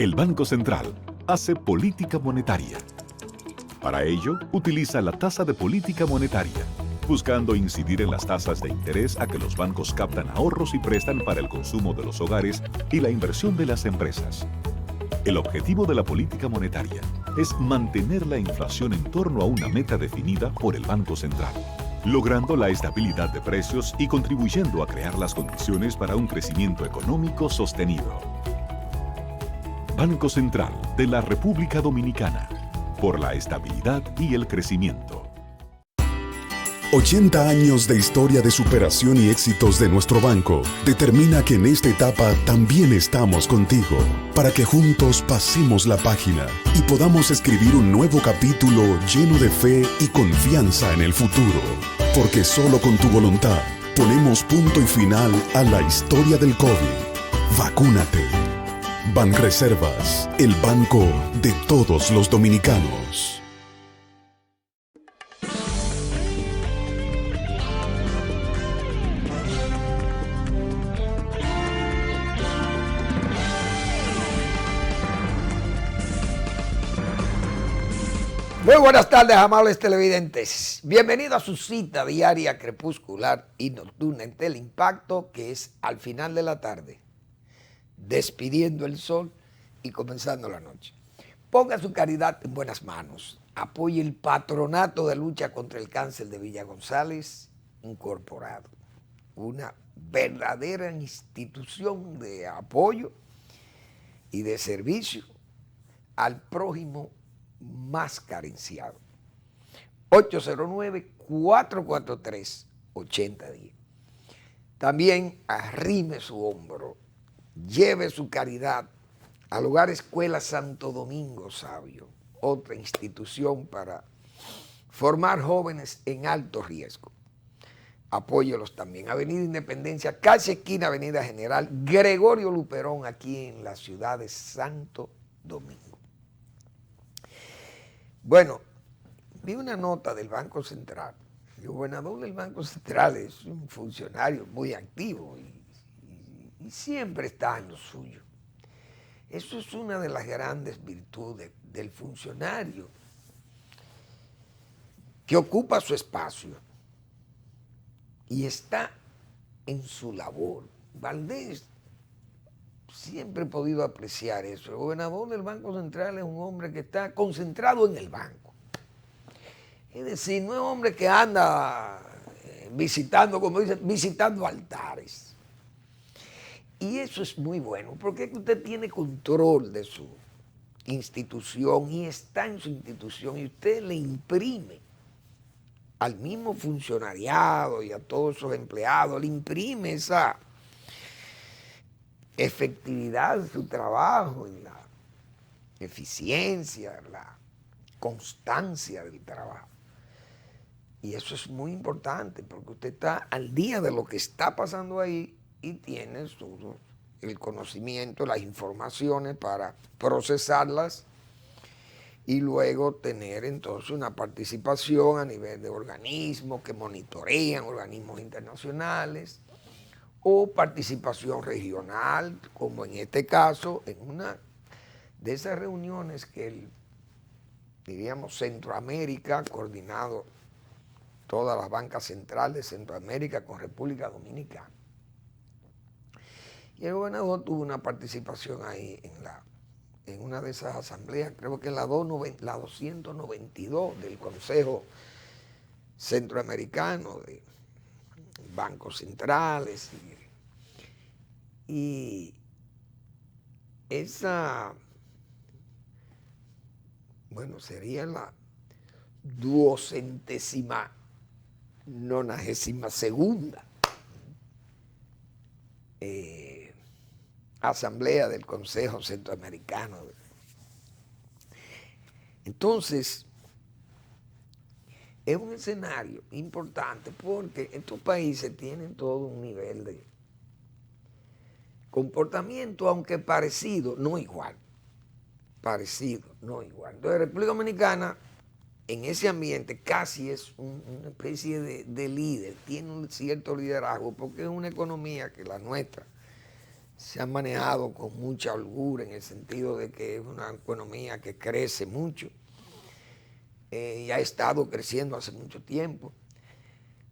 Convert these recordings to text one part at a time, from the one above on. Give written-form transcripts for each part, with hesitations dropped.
El Banco Central hace política monetaria. Para ello, utiliza la tasa de política monetaria, buscando incidir en las tasas de interés a que los bancos captan ahorros y prestan para el consumo de los hogares y la inversión de las empresas. El objetivo de la política monetaria es mantener la inflación en torno a una meta definida por el Banco Central, logrando la estabilidad de precios y contribuyendo a crear las condiciones para un crecimiento económico sostenido. Banco Central de la República Dominicana, por la estabilidad y el crecimiento. 80 años de historia de superación y éxitos de nuestro banco determina que en esta etapa también estamos contigo, para que juntos pasemos la página y podamos escribir un nuevo capítulo lleno de fe y confianza en el futuro. Porque solo con tu voluntad ponemos punto y final a la historia del COVID. Vacúnate. Banreservas, el banco de todos los dominicanos. Muy buenas tardes, amables televidentes. Bienvenido a su cita diaria crepuscular y nocturna en Teleimpacto, que es al final de la tarde, despidiendo el sol y comenzando la noche. Ponga su caridad en buenas manos. Apoye el Patronato de Lucha contra el Cáncer de Villa González Incorporado, una verdadera institución de apoyo y de servicio al prójimo más carenciado. 809-443-8010. También arrime su hombro, lleve su caridad al Hogar Escuela Santo Domingo Sabio, otra institución para formar jóvenes en alto riesgo. Apóyelos también. Avenida Independencia, casi esquina Avenida General Gregorio Luperón, aquí en la ciudad de Santo Domingo. Bueno, vi una nota del Banco Central. El gobernador del Banco Central es un funcionario muy activo y siempre está en lo suyo. Eso es una de las grandes virtudes del funcionario, que ocupa su espacio y está en su labor. Valdés siempre he podido apreciar eso. El gobernador del Banco Central es un hombre que está concentrado en el banco. Es decir, no es un hombre que anda visitando, como dicen, visitando altares. Y eso es muy bueno, porque usted tiene control de su institución y está en su institución y usted le imprime al mismo funcionariado y a todos esos empleados, le imprime esa efectividad de su trabajo y la eficiencia, la constancia del trabajo. Y eso es muy importante porque usted está al día de lo que está pasando ahí y tiene el conocimiento, las informaciones para procesarlas y luego tener entonces una participación a nivel de organismos que monitorean, organismos internacionales, o participación regional, como en este caso, en una de esas reuniones que diríamos Centroamérica, coordinado todas las bancas centrales de Centroamérica con República Dominicana. Y el gobernador tuvo una participación ahí en una de esas asambleas, creo que es la 292 del Consejo Centroamericano de bancos centrales y esa, bueno, sería la 292ª asamblea del Consejo Centroamericano. Entonces, es un escenario importante porque estos países tienen todo un nivel de comportamiento, aunque parecido, no igual. Parecido, no igual. Entonces, República Dominicana, en ese ambiente, casi es una especie de líder, tiene un cierto liderazgo, porque es una economía que la nuestra se ha manejado con mucha holgura en el sentido de que es una economía que crece mucho y ha estado creciendo hace mucho tiempo.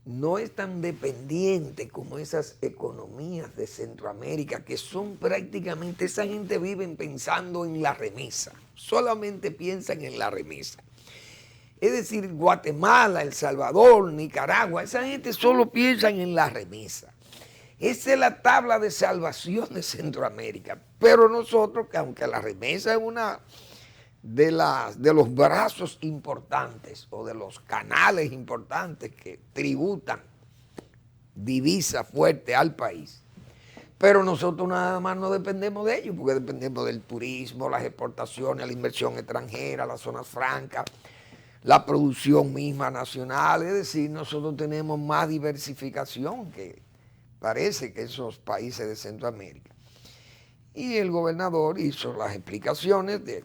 No es tan dependiente como esas economías de Centroamérica, que son prácticamente, esa gente vive pensando en la remesa, solamente piensan en la remesa. Es decir, Guatemala, El Salvador, Nicaragua, esa gente solo piensa en la remesa. Esa es la tabla de salvación de Centroamérica. Pero nosotros, que aunque la remesa es una de los brazos importantes o de los canales importantes que tributan divisa fuerte al país, pero nosotros nada más no dependemos de ellos, porque dependemos del turismo, las exportaciones, la inversión extranjera, las zonas francas, la producción misma nacional. Es decir, nosotros tenemos más diversificación que parece que esos países de Centroamérica. Y el gobernador hizo las explicaciones de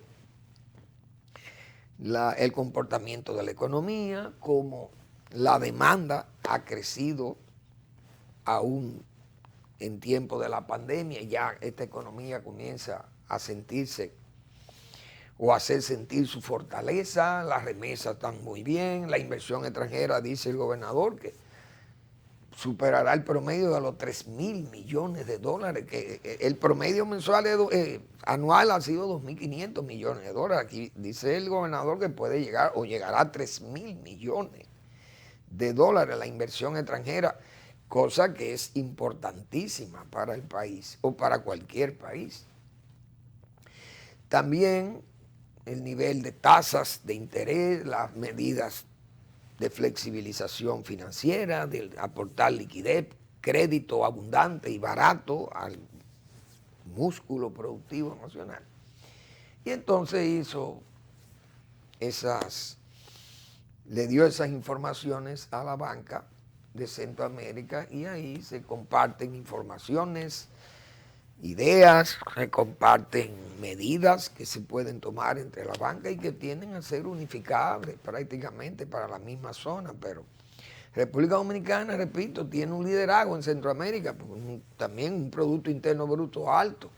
el comportamiento de la economía, cómo la demanda ha crecido aún en tiempo de la pandemia. Ya esta economía comienza a sentirse o a hacer sentir su fortaleza, las remesas están muy bien, la inversión extranjera, dice el gobernador, que superará el promedio de los 3.000 millones de dólares, que el promedio mensual anual ha sido 2.500 millones de dólares. Aquí dice el gobernador que puede llegar o llegará a 3.000 millones de dólares la inversión extranjera, cosa que es importantísima para el país o para cualquier país. También el nivel de tasas de interés, las medidas de flexibilización financiera, de aportar liquidez, crédito abundante y barato al músculo productivo nacional. Y entonces le dio esas informaciones a la banca de Centroamérica, y ahí se comparten informaciones, ideas, se comparten medidas que se pueden tomar entre la banca y que tienden a ser unificables prácticamente para la misma zona. Pero República Dominicana, repito, tiene un liderazgo en Centroamérica, también un Producto Interno Bruto alto,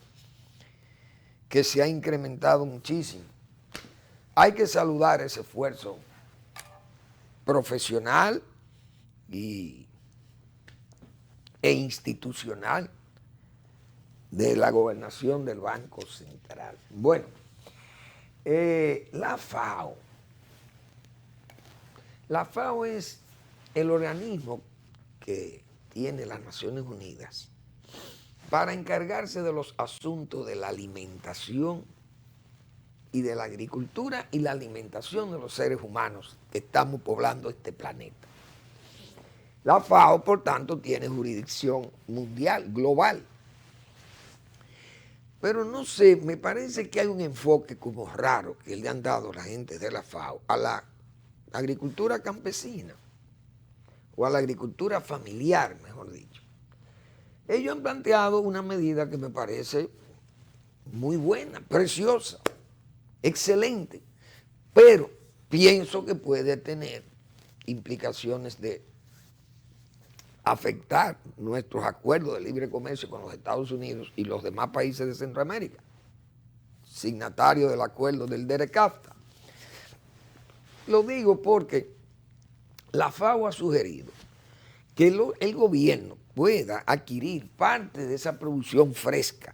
que se ha incrementado muchísimo. Hay que saludar ese esfuerzo profesional e institucional de la gobernación del Banco Central. Bueno, la FAO es el organismo que tiene las Naciones Unidas para encargarse de los asuntos de la alimentación y de la agricultura y la alimentación de los seres humanos que estamos poblando este planeta. La FAO, por tanto, tiene jurisdicción mundial, global. Pero no sé, me parece que hay un enfoque como raro que le han dado la gente de la FAO a la agricultura campesina o a la agricultura familiar, mejor dicho. Ellos han planteado una medida que me parece muy buena, preciosa, excelente, pero pienso que puede tener implicaciones de afectar nuestros acuerdos de libre comercio con los Estados Unidos y los demás países de Centroamérica, signatarios del acuerdo del DERECAFTA. Lo digo porque la FAO ha sugerido que el gobierno pueda adquirir parte de esa producción fresca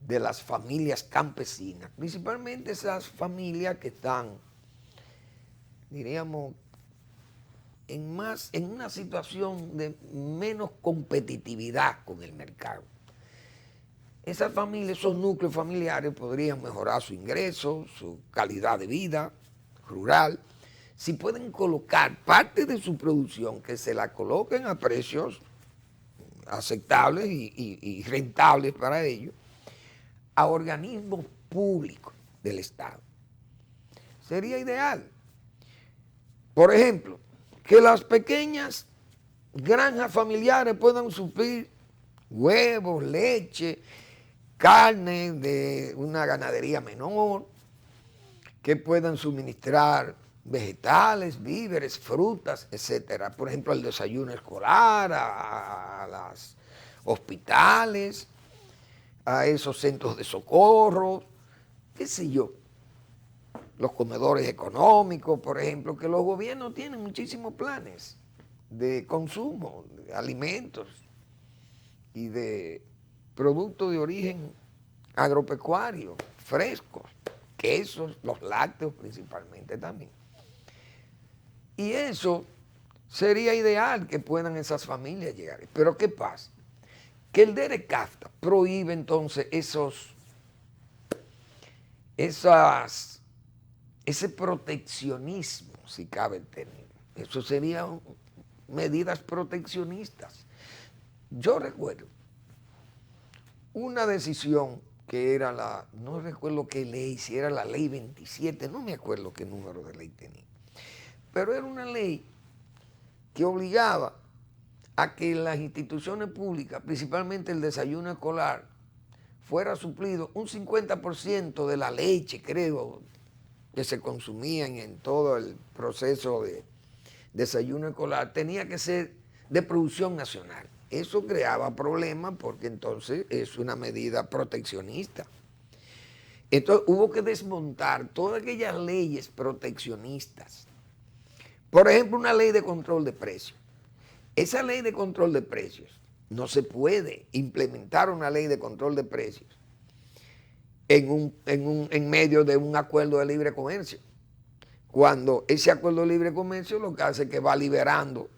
de las familias campesinas, principalmente esas familias que están, diríamos, en una situación de menos competitividad con el mercado. Esas familias, esos núcleos familiares podrían mejorar su ingreso, su calidad de vida rural, si pueden colocar parte de su producción, que se la coloquen a precios aceptables y rentables para ellos, a organismos públicos del Estado. Sería ideal. Por ejemplo, que las pequeñas granjas familiares puedan suplir huevos, leche, carne de una ganadería menor, que puedan suministrar vegetales, víveres, frutas, etcétera. Por ejemplo, el desayuno escolar, a las hospitales, a esos centros de socorro, qué sé yo, los comedores económicos, por ejemplo, que los gobiernos tienen muchísimos planes de consumo de alimentos y de productos de origen agropecuario, frescos, quesos, los lácteos principalmente también. Y eso sería ideal que puedan esas familias llegar. Pero ¿qué pasa? Que el DERECAFTA prohíbe entonces ese proteccionismo, si cabe el término. Eso serían medidas proteccionistas. Yo recuerdo una decisión que era no recuerdo qué ley, si era la ley 27, no me acuerdo qué número de ley tenía, pero era una ley que obligaba a que las instituciones públicas, principalmente el desayuno escolar, fuera suplido un 50% de la leche, creo, que se consumía en todo el proceso de desayuno escolar, tenía que ser de producción nacional. Eso creaba problemas porque entonces es una medida proteccionista. Entonces hubo que desmontar todas aquellas leyes proteccionistas. Por ejemplo, una ley de control de precios. Esa ley de control de precios, no se puede implementar una ley de control de precios en medio de un acuerdo de libre comercio. Cuando ese acuerdo de libre comercio lo que hace es que va liberando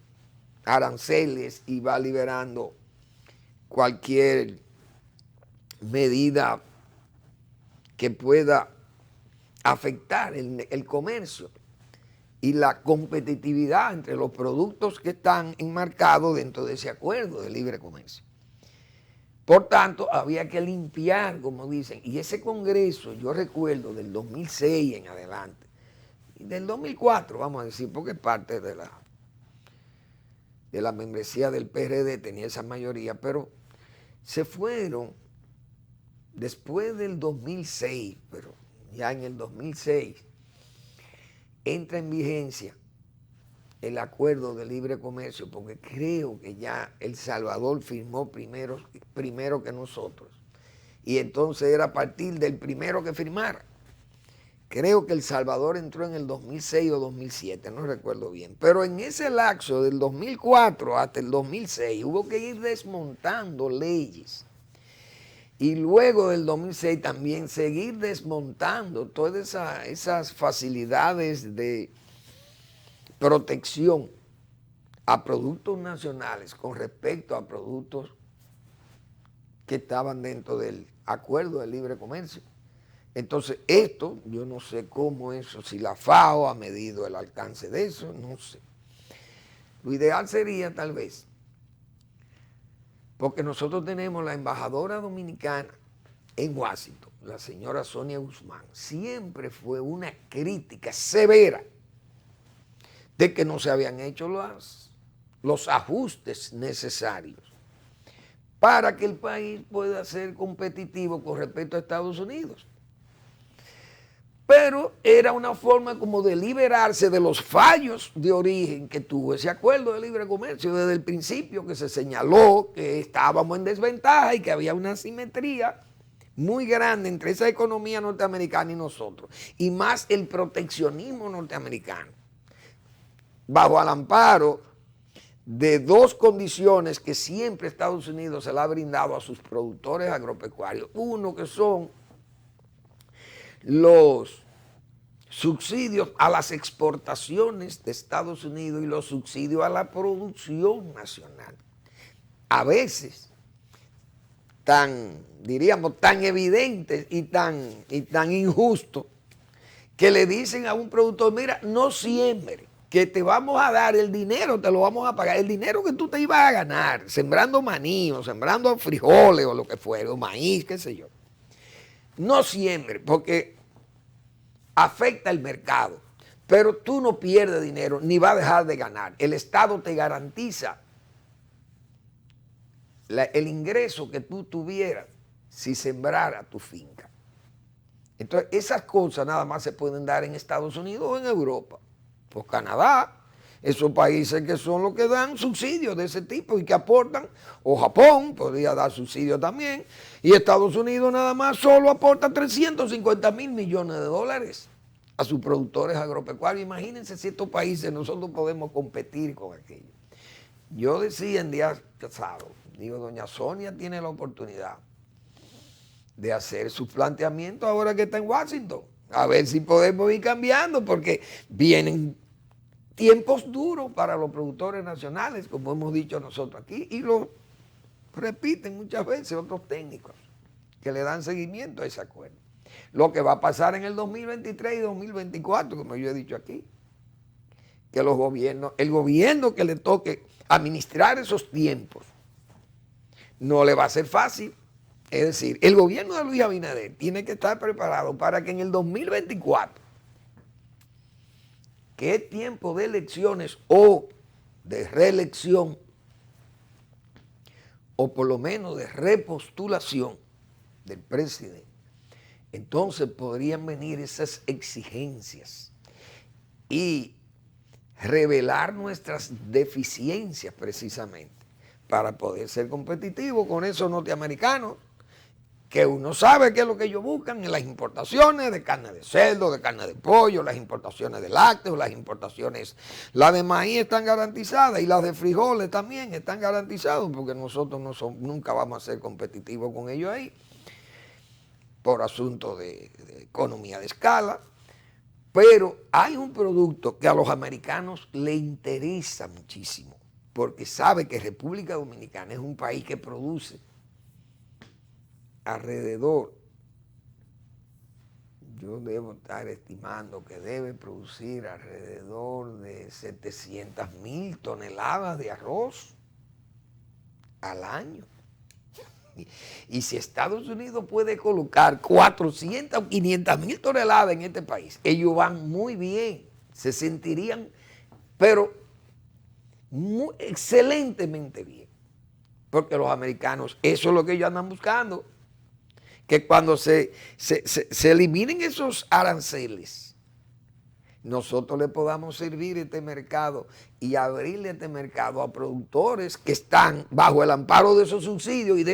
aranceles y va liberando cualquier medida que pueda afectar el comercio y la competitividad entre los productos que están enmarcados dentro de ese acuerdo de libre comercio. Por tanto, había que limpiar, como dicen, y ese congreso, yo recuerdo del 2006 en adelante, y del 2004, vamos a decir, porque parte de la membresía del PRD tenía esa mayoría, pero se fueron después del 2006, pero ya en el 2006 entra en vigencia el acuerdo de libre comercio, porque creo que ya El Salvador firmó primero que nosotros, y entonces era a partir del primero que firmara. Creo que El Salvador entró en el 2006 o 2007, no recuerdo bien. Pero en ese lapso del 2004 hasta el 2006 hubo que ir desmontando leyes. Y luego del 2006 también seguir desmontando todas esas facilidades de protección a productos nacionales con respecto a productos que estaban dentro del acuerdo de libre comercio. Entonces esto, yo no sé cómo eso, si la FAO ha medido el alcance de eso, no sé. Lo ideal sería tal vez, porque nosotros tenemos la embajadora dominicana en Washington, la señora Sonia Guzmán, siempre fue una crítica severa de que no se habían hecho los ajustes necesarios para que el país pueda ser competitivo con respecto a Estados Unidos. Pero era una forma como de liberarse de los fallos de origen que tuvo ese acuerdo de libre comercio desde el principio, que se señaló que estábamos en desventaja y que había una asimetría muy grande entre esa economía norteamericana y nosotros, y más el proteccionismo norteamericano, bajo al amparo de dos condiciones que siempre Estados Unidos se le ha brindado a sus productores agropecuarios. Uno, que son los subsidios a las exportaciones de Estados Unidos y los subsidios a la producción nacional. A veces diríamos, tan evidentes y tan injustos, que le dicen a un productor: mira, no siembre, que te vamos a dar el dinero, te lo vamos a pagar, el dinero que tú te ibas a ganar sembrando maní o sembrando frijoles o lo que fuera, o maíz, qué sé yo. No siembre, porque afecta el mercado, pero tú no pierdes dinero ni vas a dejar de ganar. El Estado te garantiza el ingreso que tú tuvieras si sembrara tu finca. Entonces, esas cosas nada más se pueden dar en Estados Unidos o en Europa, o Canadá, Esos países que son los que dan subsidios de ese tipo y que aportan, o Japón podría dar subsidios también, y Estados Unidos nada más solo aporta 350 mil millones de dólares a sus productores agropecuarios. Imagínense si estos países nosotros podemos competir con aquello. Yo decía en días pasados, digo, doña Sonia tiene la oportunidad de hacer sus planteamientos ahora que está en Washington, a ver si podemos ir cambiando, porque vienen tiempos duros para los productores nacionales, como hemos dicho nosotros aquí, y lo repiten muchas veces otros técnicos que le dan seguimiento a ese acuerdo. Lo que va a pasar en el 2023 y 2024, como yo he dicho aquí, que los gobiernos, el gobierno que le toque administrar esos tiempos, no le va a ser fácil. Es decir, el gobierno de Luis Abinader tiene que estar preparado para que en el 2024, que es tiempo de elecciones o de reelección, o por lo menos de repostulación del presidente, entonces podrían venir esas exigencias y revelar nuestras deficiencias precisamente para poder ser competitivos con esos norteamericanos, que uno sabe qué es lo que ellos buscan en las importaciones de carne de cerdo, de carne de pollo, las importaciones de lácteos, las importaciones, las de maíz están garantizadas y las de frijoles también están garantizadas, porque nosotros nunca vamos a ser competitivos con ellos ahí, por asunto de economía de escala. Pero hay un producto que a los americanos le interesa muchísimo, porque sabe que República Dominicana es un país que produce alrededor, yo debo estar estimando que debe producir alrededor de 700.000 toneladas de arroz al año. Y si Estados Unidos puede colocar 400 o 500.000 toneladas en este país, ellos van muy bien, se sentirían, pero excelentemente bien. Porque los americanos, eso es lo que ellos andan buscando, que cuando se eliminen esos aranceles, nosotros le podamos servir este mercado y abrirle este mercado a productores que están bajo el amparo de esos subsidios y de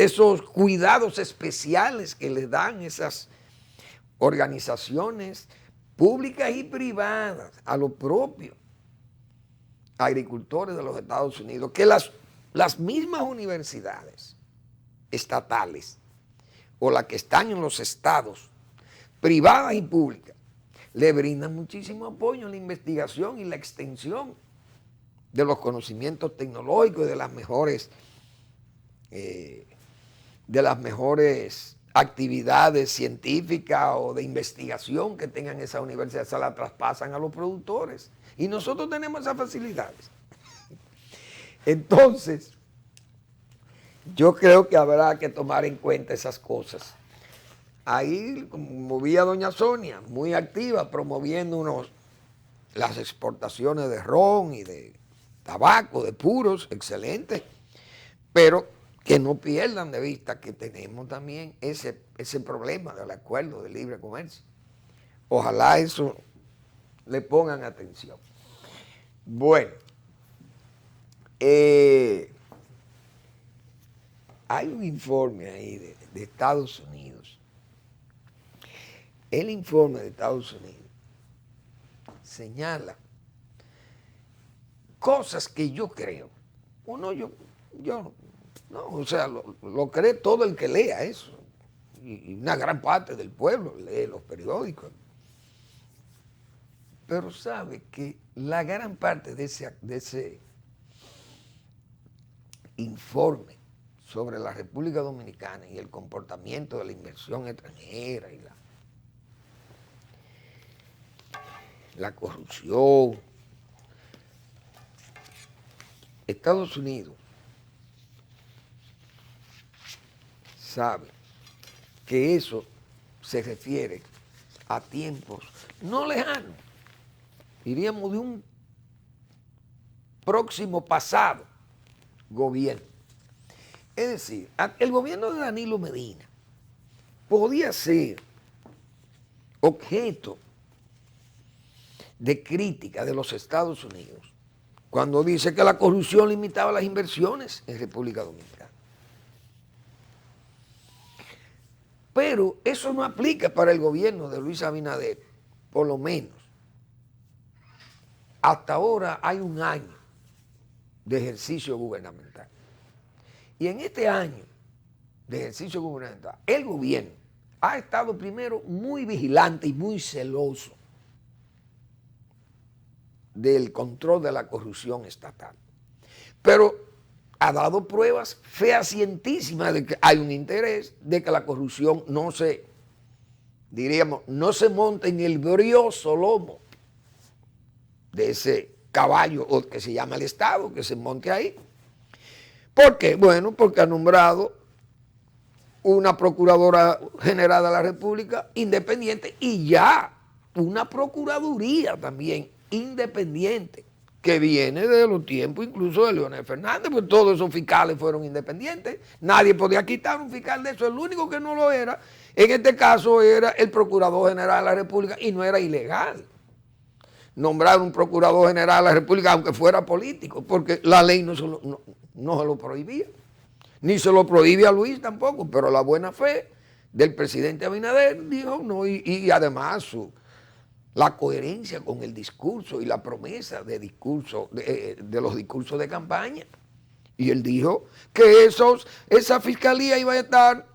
esos cuidados especiales que les dan esas organizaciones públicas y privadas a los propios agricultores de los Estados Unidos, que las mismas universidades estatales o las que están en los estados, privadas y públicas, le brindan muchísimo apoyo en la investigación y la extensión de los conocimientos tecnológicos y de las mejores actividades científicas o de investigación que tengan esas universidades, se la traspasan a los productores. Y nosotros tenemos esas facilidades. Entonces, yo creo que habrá que tomar en cuenta esas cosas. Ahí, como vi a doña Sonia, muy activa, promoviendo las exportaciones de ron y de tabaco, de puros, excelente. Pero que no pierdan de vista que tenemos también ese problema del acuerdo de libre comercio. Ojalá eso le pongan atención. Bueno, hay un informe ahí de Estados Unidos. El informe de Estados Unidos señala cosas que yo creo. O sea, lo cree todo el que lea eso. Y una gran parte del pueblo lee los periódicos. Pero sabe que la gran parte de ese informe sobre la República Dominicana y el comportamiento de la inversión extranjera y la corrupción, Estados Unidos sabe que eso se refiere a tiempos no lejanos, diríamos de un próximo pasado gobierno. Es decir, el gobierno de Danilo Medina podía ser objeto de crítica de los Estados Unidos cuando dice que la corrupción limitaba las inversiones en República Dominicana. Pero eso no aplica para el gobierno de Luis Abinader, por lo menos. Hasta ahora hay un año de ejercicio gubernamental. Y en este año de ejercicio gubernamental, el gobierno ha estado primero muy vigilante y muy celoso del control de la corrupción estatal. Pero ha dado pruebas fehacientísimas de que hay un interés de que la corrupción no se, diríamos, no se monte en el brioso lomo de ese caballo que se llama el Estado, que se monte ahí. ¿Por qué? Bueno, porque ha nombrado una Procuradora General de la República independiente y ya una Procuraduría también independiente, que viene de los tiempos incluso de Leonel Fernández, pues todos esos fiscales fueron independientes, nadie podía quitar un fiscal de eso, el único que no lo era, en este caso era el Procurador General de la República y no era ilegal nombrar un Procurador General de la República aunque fuera político, porque la ley no se lo prohibía, ni se lo prohíbe a Luis tampoco, pero la buena fe del presidente Abinader dijo no, y además la coherencia con el discurso y la promesa de los discursos de campaña. Y él dijo que esa fiscalía iba a estar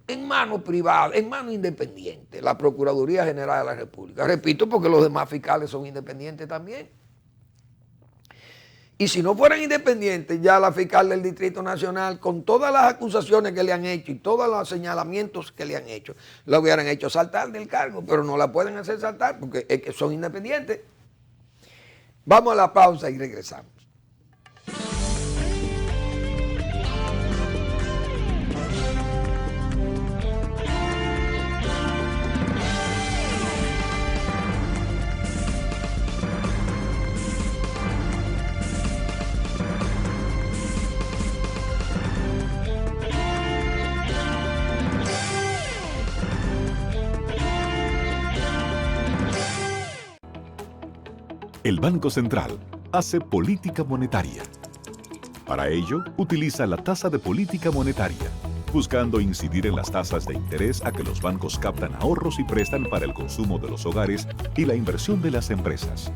en manos privadas, en manos independientes, la Procuraduría General de la República. Repito, porque los demás fiscales son independientes también. Y si no fueran independientes, ya la fiscal del Distrito Nacional, con todas las acusaciones que le han hecho y todos los señalamientos que le han hecho, la hubieran hecho saltar del cargo, pero no la pueden hacer saltar porque es que son independientes. Vamos a la pausa y regresamos. El Banco Central hace política monetaria. Para ello, utiliza la tasa de política monetaria, buscando incidir en las tasas de interés a que los bancos captan ahorros y prestan para el consumo de los hogares y la inversión de las empresas.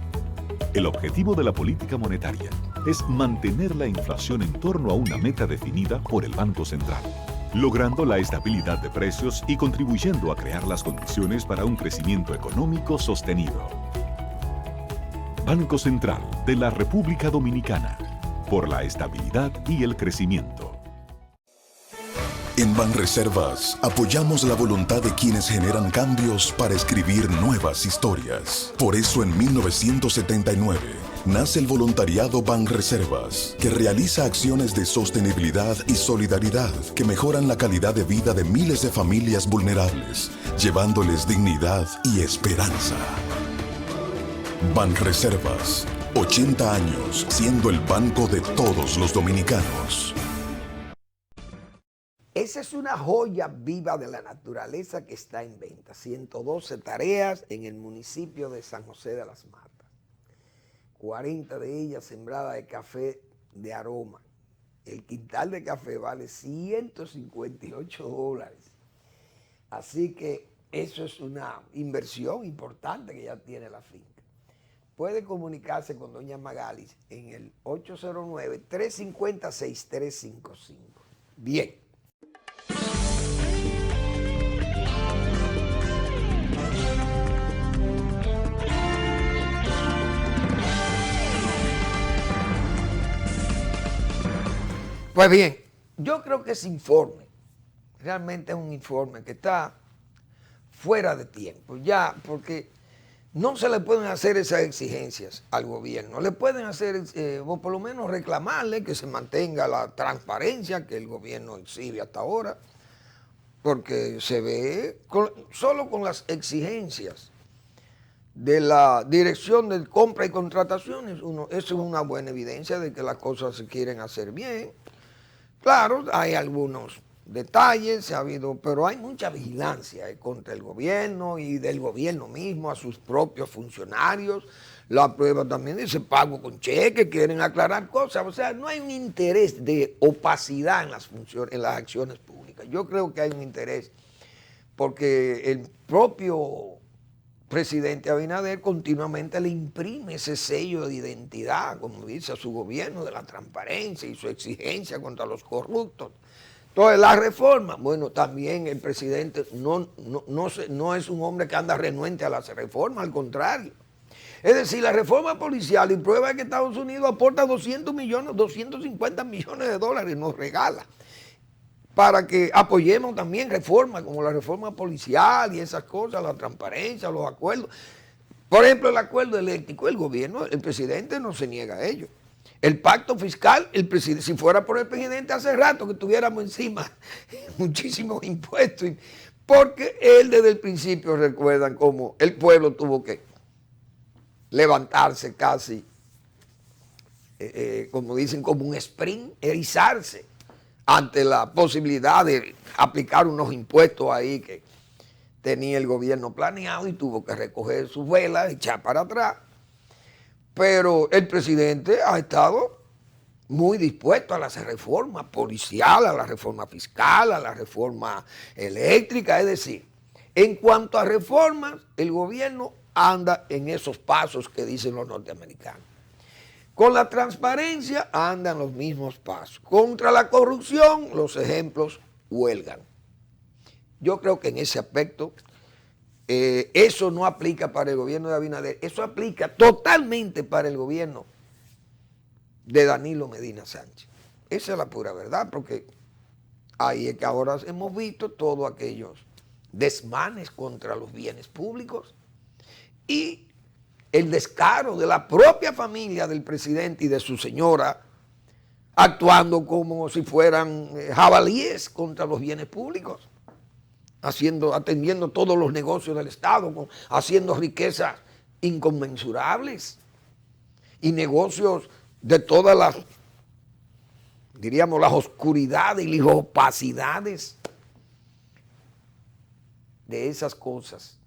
El objetivo de la política monetaria es mantener la inflación en torno a una meta definida por el Banco Central, logrando la estabilidad de precios y contribuyendo a crear las condiciones para un crecimiento económico sostenido. Banco Central de la República Dominicana, por la estabilidad y el crecimiento. En Banreservas apoyamos la voluntad de quienes generan cambios para escribir nuevas historias. Por eso en 1979 nace el voluntariado Banreservas, que realiza acciones de sostenibilidad y solidaridad que mejoran la calidad de vida de miles de familias vulnerables, llevándoles dignidad y esperanza. Banreservas, 80 años siendo el banco de todos los dominicanos. Esa es una joya viva de la naturaleza que está en venta. 112 hectáreas en el municipio de San José de las Matas. 40 de ellas sembradas de café de aroma. El quintal de café vale $158. Así que eso es una inversión importante que ya tiene la finca. Puede comunicarse con doña Magalis en el 809-350-6355. Bien. Pues bien, yo creo que ese informe realmente es un informe que está fuera de tiempo, ya, porque no se le pueden hacer esas exigencias al gobierno. Le pueden hacer, o por lo menos reclamarle que se mantenga la transparencia que el gobierno exhibe hasta ahora, porque se ve solo con las exigencias de la Dirección de Compra y Contrataciones, eso es una buena evidencia de que las cosas se quieren hacer bien. Claro, hay algunos detalles, pero hay mucha vigilancia contra el gobierno y del gobierno mismo, a sus propios funcionarios. La prueba también dice pago con cheque, quieren aclarar cosas. O sea, no hay un interés de opacidad en las funciones, en las acciones públicas. Yo creo que hay un interés porque el propio presidente Abinader continuamente le imprime ese sello de identidad, como dice, a su gobierno, de la transparencia y su exigencia contra los corruptos. Entonces, la reforma, bueno, también el presidente no es un hombre que anda renuente a las reformas, al contrario. Es decir, la reforma policial, y prueba es que Estados Unidos aporta 250 millones de dólares, nos regala, para que apoyemos también reformas como la reforma policial y esas cosas, la transparencia, los acuerdos. Por ejemplo, el acuerdo eléctrico, el gobierno, el presidente no se niega a ello. El pacto fiscal, el presidente, si fuera por el presidente hace rato que tuviéramos encima muchísimos impuestos, porque él desde el principio recuerdan cómo el pueblo tuvo que levantarse casi, como dicen, como un sprint, erizarse ante la posibilidad de aplicar unos impuestos ahí que tenía el gobierno planeado y tuvo que recoger sus velas, echar para atrás. Pero el presidente ha estado muy dispuesto a las reformas policiales, a la reforma fiscal, a la reforma eléctrica. Es decir, en cuanto a reformas, el gobierno anda en esos pasos que dicen los norteamericanos. Con la transparencia andan los mismos pasos. Contra la corrupción, los ejemplos huelgan. Yo creo que en ese aspecto eso no aplica para el gobierno de Abinader, eso aplica totalmente para el gobierno de Danilo Medina Sánchez. Esa es la pura verdad, porque ahí es que ahora hemos visto todos aquellos desmanes contra los bienes públicos y el descaro de la propia familia del presidente y de su señora actuando como si fueran jabalíes contra los bienes públicos, atendiendo todos los negocios del Estado, haciendo riquezas inconmensurables y negocios de todas las, diríamos, las oscuridades y las opacidades de esas cosas,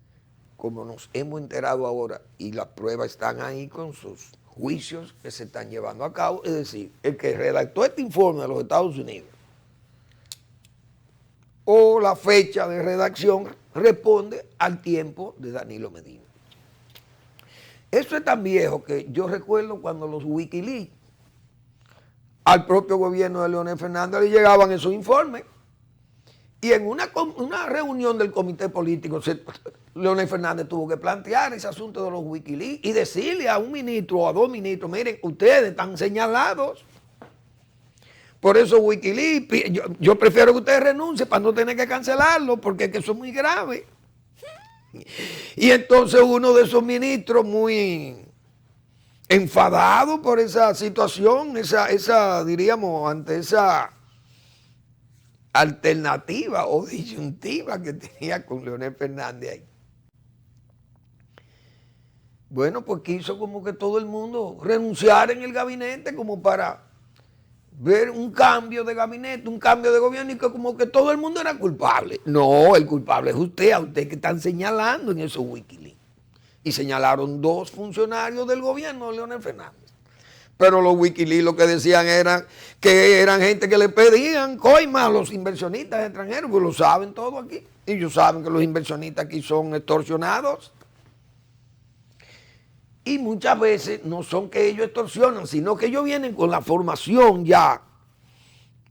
como nos hemos enterado ahora, y las pruebas están ahí con sus juicios que se están llevando a cabo. Es decir, el que redactó este informe de los Estados Unidos o la fecha de redacción responde al tiempo de Danilo Medina. Eso es tan viejo que yo recuerdo cuando los Wikileaks al propio gobierno de Leonel Fernández le llegaban esos informes. Y en una reunión del comité político, Leonel Fernández tuvo que plantear ese asunto de los Wikileaks y decirle a un ministro o a dos ministros, miren, ustedes están señalados. Por eso Wikileaks, yo prefiero que ustedes renuncien para no tener que cancelarlo, porque es que eso es muy grave. Y entonces uno de esos ministros muy enfadado por esa situación, diríamos, ante esa alternativa o disyuntiva que tenía con Leonel Fernández ahí. Bueno, pues quiso como que todo el mundo renunciara en el gabinete como para ver un cambio de gabinete, un cambio de gobierno y que como que todo el mundo era culpable. No, el culpable es usted, a usted que están señalando en esos Wikileaks. Y señalaron dos funcionarios del gobierno de Leonel Fernández. Pero los Wikileaks lo que decían era que eran gente que le pedían coimas a los inversionistas extranjeros, pues lo saben todo aquí. Y ellos saben que los inversionistas aquí son extorsionados. Y muchas veces no son que ellos extorsionan, sino que ellos vienen con la formación ya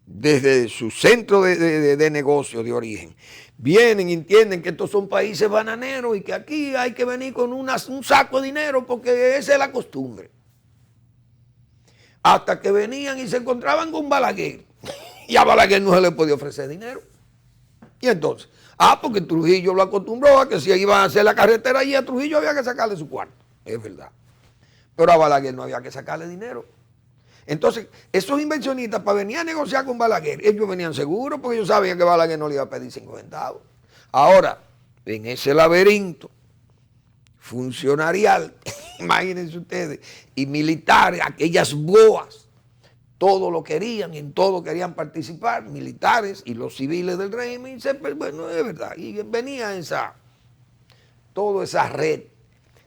desde su centro de negocio de origen. Vienen y entienden que estos son países bananeros y que aquí hay que venir con un saco de dinero porque esa es la costumbre. Hasta que venían y se encontraban con Balaguer. Y a Balaguer no se le podía ofrecer dinero. Y entonces, porque Trujillo lo acostumbró a que si iban a hacer la carretera allí a Trujillo había que sacarle su cuarto. Es verdad. Pero a Balaguer no había que sacarle dinero. Entonces, esos inversionistas para venir a negociar con Balaguer, ellos venían seguros porque ellos sabían que Balaguer no le iba a pedir 5 centavos. Ahora, en ese laberinto funcionarial, imagínense ustedes, y militares, aquellas boas, todo lo querían, en todo querían participar, militares y los civiles del régimen, bueno, es verdad, y venía toda esa red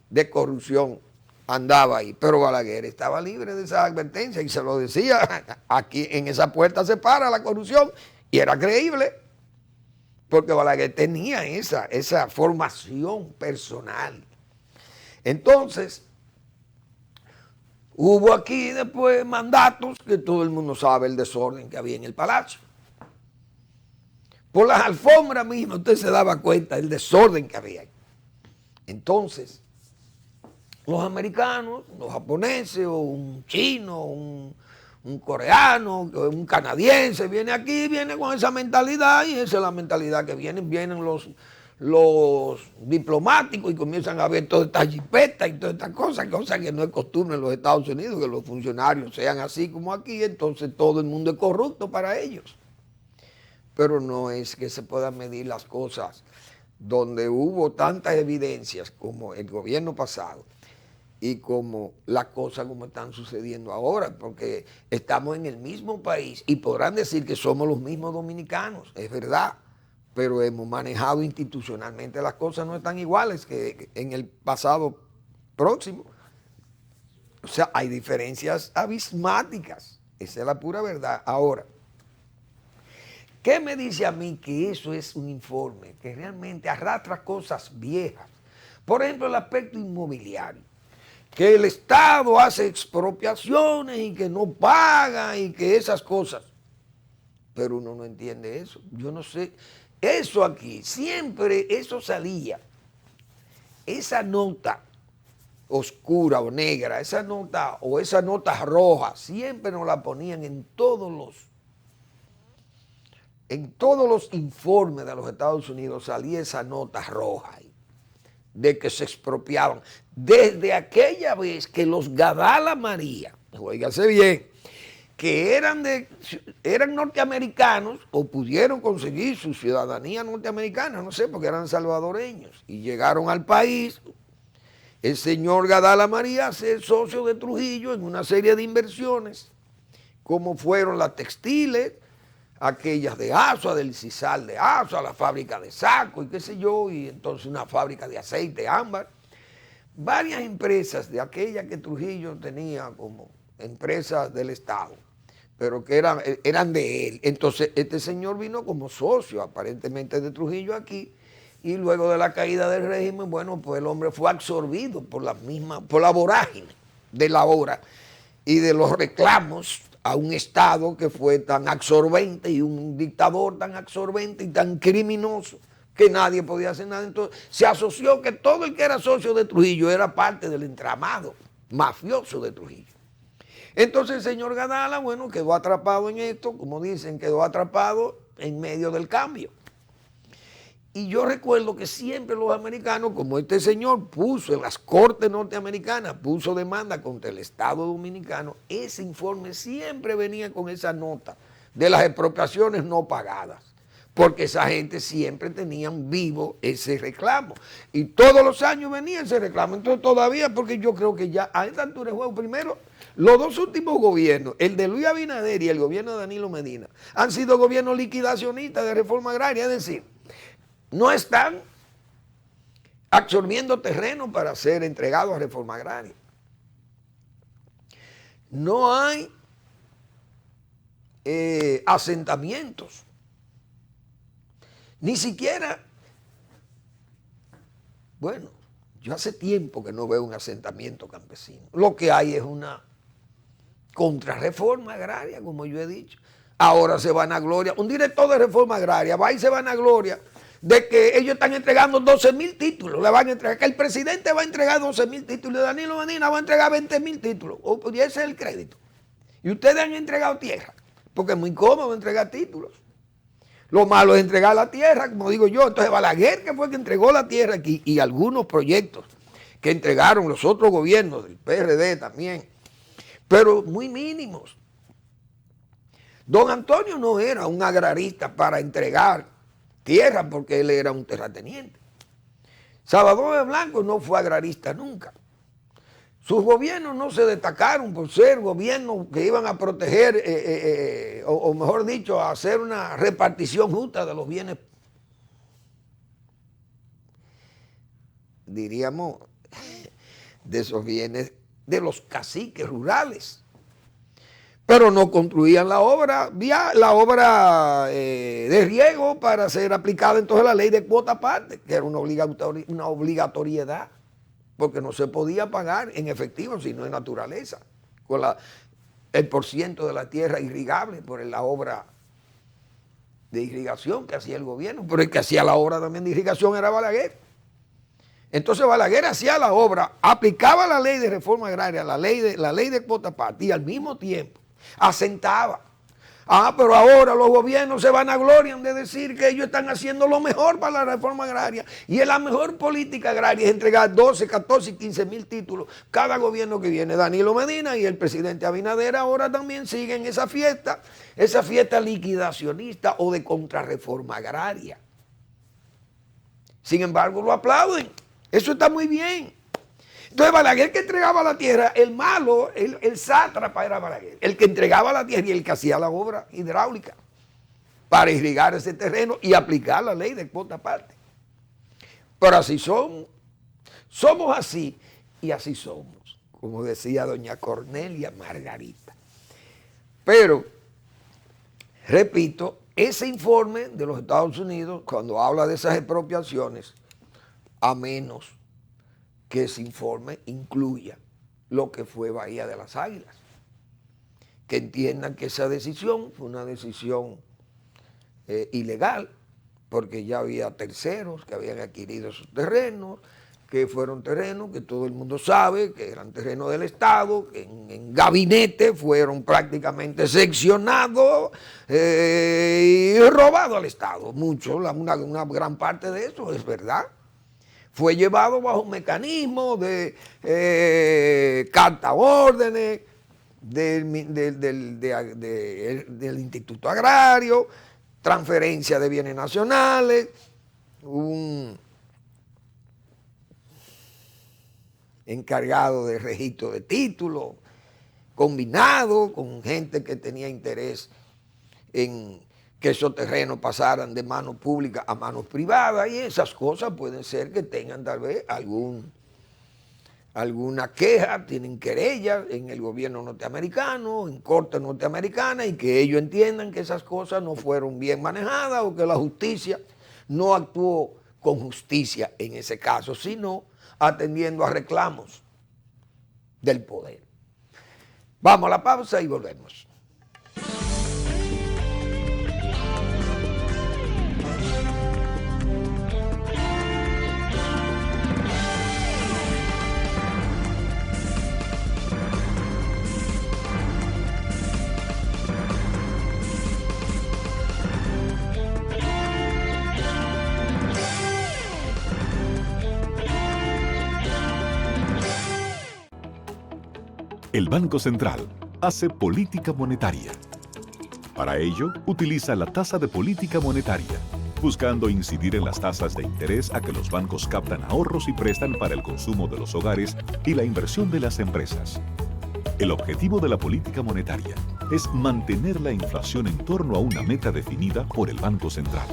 de corrupción andaba ahí. Pero Balaguer estaba libre de esa advertencia y se lo decía, aquí en esa puerta se para la corrupción, y era creíble, porque Balaguer tenía esa formación personal. Entonces, hubo aquí después mandatos que todo el mundo sabe el desorden que había en el palacio. Por las alfombras mismas usted se daba cuenta del desorden que había. Entonces, los americanos, los japoneses, o un chino, un coreano, un canadiense, viene aquí, viene con esa mentalidad, y esa es la mentalidad que vienen los diplomáticos y comienzan a ver todas estas jipetas y todas estas cosas que no es costumbre en los Estados Unidos, que los funcionarios sean así como aquí, entonces todo el mundo es corrupto para ellos. Pero no es que se puedan medir las cosas donde hubo tantas evidencias como el gobierno pasado y como las cosas como están sucediendo ahora, porque estamos en el mismo país y podrán decir que somos los mismos dominicanos, es verdad, pero hemos manejado institucionalmente las cosas no están iguales que en el pasado próximo. O sea, hay diferencias abismáticas, esa es la pura verdad. Ahora, ¿qué me dice a mí que eso es un informe que realmente arrastra cosas viejas? Por ejemplo, el aspecto inmobiliario, que el Estado hace expropiaciones y que no paga y que esas cosas. Pero uno no entiende eso. Yo no sé. Eso aquí, siempre eso salía. Esa nota oscura o negra, esa nota o esa nota roja, siempre nos la ponían en todos los informes de los Estados Unidos, salía esa nota roja ahí, de que se expropiaban. Desde aquella vez que los Gadala María, oígase bien, que eran norteamericanos o pudieron conseguir su ciudadanía norteamericana, no sé, porque eran salvadoreños, y llegaron al país, el señor Gadala María a ser socio de Trujillo en una serie de inversiones, como fueron las textiles, aquellas de Asua, del Cisal de Asua, la fábrica de saco y qué sé yo, y entonces una fábrica de aceite ámbar. Varias empresas de aquellas que Trujillo tenía como empresas del Estado, pero que eran de él. Entonces este señor vino como socio aparentemente de Trujillo aquí, y luego de la caída del régimen, bueno, pues el hombre fue absorbido por la vorágine de la hora y de los reclamos a un Estado que fue tan absorbente y un dictador tan absorbente y tan criminoso que nadie podía hacer nada. Entonces se asoció que todo el que era socio de Trujillo era parte del entramado mafioso de Trujillo. Entonces el señor Gadala, bueno, quedó atrapado en esto, como dicen, quedó atrapado en medio del cambio. Y yo recuerdo que siempre los americanos, como este señor puso en las cortes norteamericanas, puso demanda contra el Estado dominicano, ese informe siempre venía con esa nota de las expropiaciones no pagadas, porque esa gente siempre tenían vivo ese reclamo. Y todos los años venía ese reclamo. Entonces todavía, porque yo creo que ya a esta altura de juego, primero, los dos últimos gobiernos, el de Luis Abinader y el gobierno de Danilo Medina, han sido gobiernos liquidacionistas de reforma agraria, es decir, no están absorbiendo terreno para ser entregados a reforma agraria. No hay asentamientos. Ni siquiera, bueno, yo hace tiempo que no veo un asentamiento campesino. Lo que hay es una contrarreforma agraria, como yo he dicho. Ahora se van a gloria. Un director de reforma agraria va y se van a gloria de que ellos están entregando 12,000 títulos, le van a entregar, que el presidente va a entregar 12,000 títulos y Danilo Medina va a entregar 20,000 títulos, y ese es el crédito. Y ustedes han entregado tierra, porque es muy cómodo entregar títulos. Lo malo es entregar la tierra, como digo yo. Entonces Balaguer, que fue el que entregó la tierra aquí, y algunos proyectos que entregaron los otros gobiernos del PRD también, pero muy mínimos. Don Antonio no era un agrarista para entregar tierra porque él era un terrateniente. Salvador de Blanco no fue agrarista nunca. Sus gobiernos no se destacaron por ser gobiernos que iban a proteger, o mejor dicho, a hacer una repartición justa de los bienes, diríamos, de esos bienes de los caciques rurales. Pero no construían la obra de riego para ser aplicada entonces la ley de cuota aparte, que era una obligatoriedad, porque no se podía pagar en efectivo, sino en naturaleza, con el porciento de la tierra irrigable por la obra de irrigación que hacía el gobierno, pero el que hacía la obra también de irrigación era Balaguer. Entonces Balaguer hacía la obra, aplicaba la ley de reforma agraria, la ley de cuota aparte, y al mismo tiempo asentaba. Pero ahora los gobiernos se vanaglorian de decir que ellos están haciendo lo mejor para la reforma agraria, y es la mejor política agraria es entregar 12, 14 y 15 mil títulos cada gobierno que viene. Danilo Medina y el presidente Abinader ahora también siguen esa fiesta liquidacionista o de contrarreforma agraria. Sin embargo, lo aplauden. Eso está muy bien. Entonces Balaguer, que entregaba la tierra, el malo, el sátrapa era Balaguer, el que entregaba la tierra y el que hacía la obra hidráulica para irrigar ese terreno y aplicar la ley de cuota aparte. Pero así somos así y así somos, como decía doña Cornelia Margarita. Pero, repito, ese informe de los Estados Unidos, cuando habla de esas expropiaciones, a menos que ese informe incluya lo que fue Bahía de las Águilas, que entiendan que esa decisión fue una decisión ilegal, porque ya había terceros que habían adquirido esos terrenos, que fueron terrenos que todo el mundo sabe que eran terrenos del Estado, que en gabinete fueron prácticamente seccionados y robados al Estado. Mucho, una gran parte de eso es verdad. Fue llevado bajo un mecanismo de carta órdenes del Instituto Agrario, transferencia de bienes nacionales, un encargado de registro de títulos, combinado con gente que tenía interés en que esos terrenos pasaran de manos públicas a manos privadas, y esas cosas pueden ser que tengan tal vez alguna queja, tienen querellas en el gobierno norteamericano, en cortes norteamericanas, y que ellos entiendan que esas cosas no fueron bien manejadas o que la justicia no actuó con justicia en ese caso, sino atendiendo a reclamos del poder. Vamos a la pausa y volvemos. El Banco Central hace política monetaria. Para ello, utiliza la tasa de política monetaria, buscando incidir en las tasas de interés a que los bancos captan ahorros y prestan para el consumo de los hogares y la inversión de las empresas. El objetivo de la política monetaria es mantener la inflación en torno a una meta definida por el Banco Central,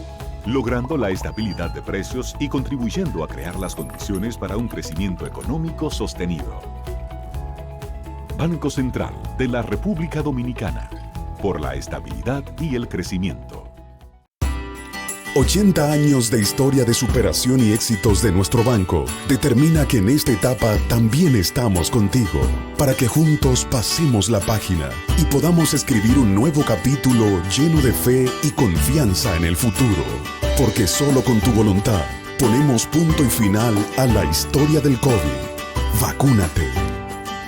logrando la estabilidad de precios y contribuyendo a crear las condiciones para un crecimiento económico sostenido. Banco Central de la República Dominicana, por la estabilidad y el crecimiento. 80 años de historia de superación y éxitos de nuestro banco determina que en esta etapa también estamos contigo, para que juntos pasemos la página y podamos escribir un nuevo capítulo lleno de fe y confianza en el futuro. Porque solo con tu voluntad ponemos punto y final a la historia del COVID. Vacúnate.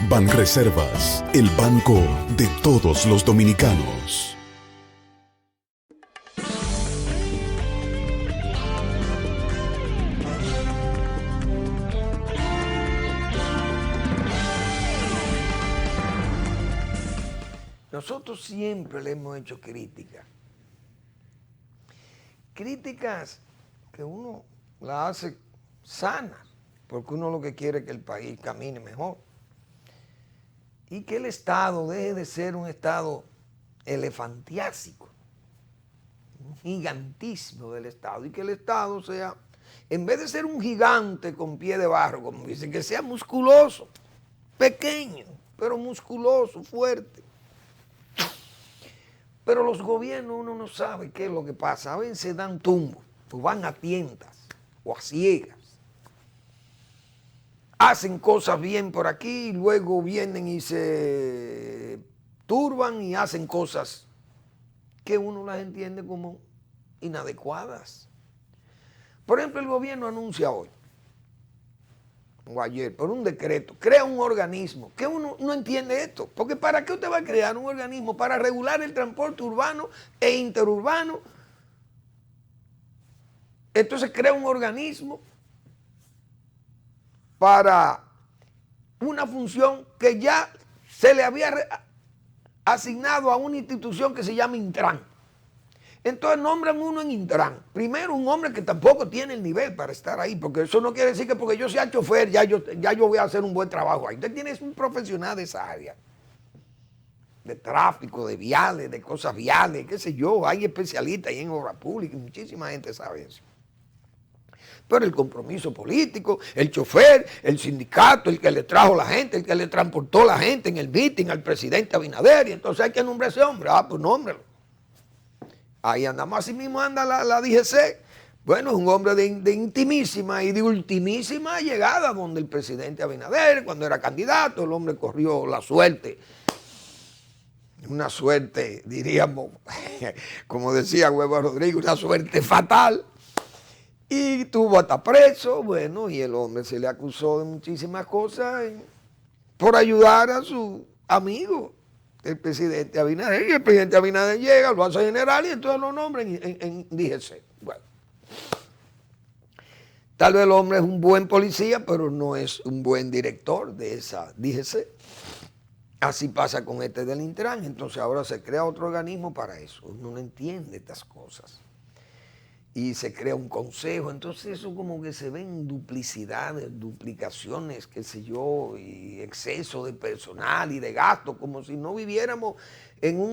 Banreservas, el banco de todos los dominicanos. Nosotros siempre le hemos hecho críticas. Críticas que uno las hace sanas, porque uno lo que quiere es que el país camine mejor. Y que el Estado deje de ser un Estado elefantiásico, un gigantismo del Estado, y que el Estado sea, en vez de ser un gigante con pie de barro, como dicen, que sea musculoso, pequeño, pero musculoso, fuerte. Pero los gobiernos uno no sabe qué es lo que pasa. A veces dan tumbo, o van a tientas o a ciegas. Hacen cosas bien por aquí y luego vienen y se turban y hacen cosas que uno las entiende como inadecuadas. Por ejemplo, el gobierno anuncia hoy, o ayer, por un decreto, crea un organismo, que uno no entiende esto, porque ¿para qué usted va a crear un organismo? Para regular el transporte urbano e interurbano. Entonces crea un organismo para una función que ya se le había asignado a una institución que se llama Intran. Entonces nombran uno en Intran. Primero un hombre que tampoco tiene el nivel para estar ahí, porque eso no quiere decir que porque yo sea chofer ya yo voy a hacer un buen trabajo ahí. Usted tiene un profesional de esa área, de tráfico, de viales, de cosas viales, qué sé yo. Hay especialistas ahí en obra pública y muchísima gente sabe eso. Pero el compromiso político, el chofer, el sindicato, el que le trajo la gente, el que le transportó la gente en el meeting al presidente Abinader, y entonces hay que nombrar a ese hombre. Ah, pues nómbralo. Ahí andamos, así mismo anda la DGC. Bueno, es un hombre de intimísima y de ultimísima llegada donde el presidente Abinader, cuando era candidato, el hombre corrió la suerte. Una suerte, diríamos, como decía Huevo Rodríguez, una suerte fatal. Y tuvo hasta preso, bueno, y el hombre se le acusó de muchísimas cosas por ayudar a su amigo, el presidente Abinader. Y el presidente Abinader llega, lo hace general y entonces lo nombran en DGC. Bueno, tal vez el hombre es un buen policía, pero no es un buen director de esa DGC. Así pasa con este del Intran. Entonces ahora se crea otro organismo para eso. Uno no entiende estas cosas. Y se crea un consejo, entonces eso como que se ven duplicidades, duplicaciones, qué sé yo, y exceso de personal y de gasto, como si no viviéramos